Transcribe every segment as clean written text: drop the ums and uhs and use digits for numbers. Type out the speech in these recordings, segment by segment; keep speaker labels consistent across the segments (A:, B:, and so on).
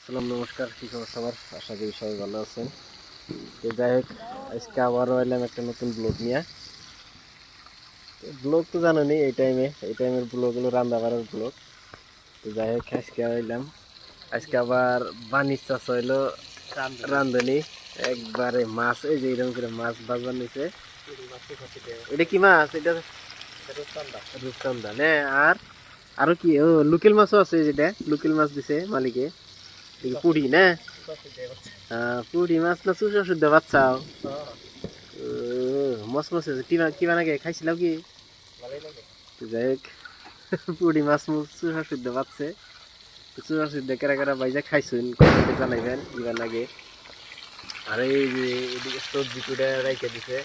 A: আসসালাম নমস্কার, কি খবর সবার? আশা করি সবাই ভালো আছেন। তো যাই হোক, আজকে আবারও এলাম একটা নতুন ব্লগ নিয়ে। ব্লগ তো জানোনি, এই টাইমের ব্লগ হলো রান্না বাড়ার ব্লগ। তো যাই হোক, আজকে এলাম, আজকে আবার বানির চাষা হইলো রান্ধনি। একবারে মাছ, এই যে এরকম করে মাছ ভাজা নিছে। এটা কি মাছ? এটা রূপচান্দা না? আর আরো কি, ও লোকেল মাছও আছে, যেটা লোকেল মাছ দিছে মালিকে। পুরি না? পুরি মাছ না চুষা শুদ্ধ বাচ্চাও? মস মস কি বানাকে খাইছিলাম কি? যাই হোক, পুরি মাছ চুষা শুদ্ধ বাচ্চে। চুষা শুদ্ধ কেরা কেরা বাইজা খাইছুন, কমেন্টে জানাইবেন কিবা লাগে। আর এই যে এদিকে সবজি কুড়ে রাইখে দিছে।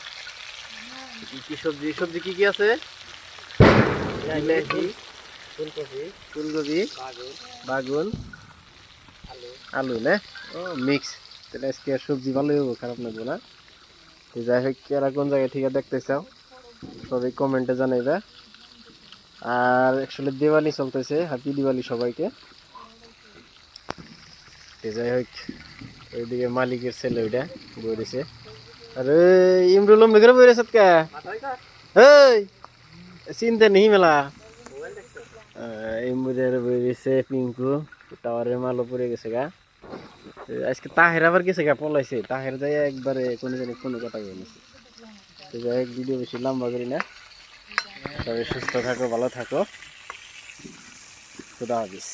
A: কি সবজি সবজি কি কি আছে? বিলাহি, ফুলকপি, বাগুন, আলু না? ও মিক্স। তাহলে আজকে সবজি ভালোই হবো, খারাপ লাগবে না। তো যাই হোক, কেরা কোন জায়গা থেকে দেখতে চাও সবাই কমেন্টে জানাইবে। আর অ্যাকচুয়ালি দিওয়ালি চলতেছে, হ্যাপি দিওয়ালি সবাইকে। তো যাই হোক, ওইদিকে মালিকের ছেলে ওইটা বইরেছে। আরে ইমরুল মেঘরে বইরেছে কে? এই চিনতে নেই মেলা। ইমরুলের বইরেছে পিঙ্কু, টাওয়ারের মালও পড়ে গেছে গা। আজকে তাহের আবার গেছে গা, পলাইছে। তাহের যাই একবারে কোনো জানি কোনো কথা বলেছে। তো যাই হোক, ভিডিও বেশি লম্বা করি না। সবাই সুস্থ থাকো, ভালো থাকো। খুদা হাফিজ।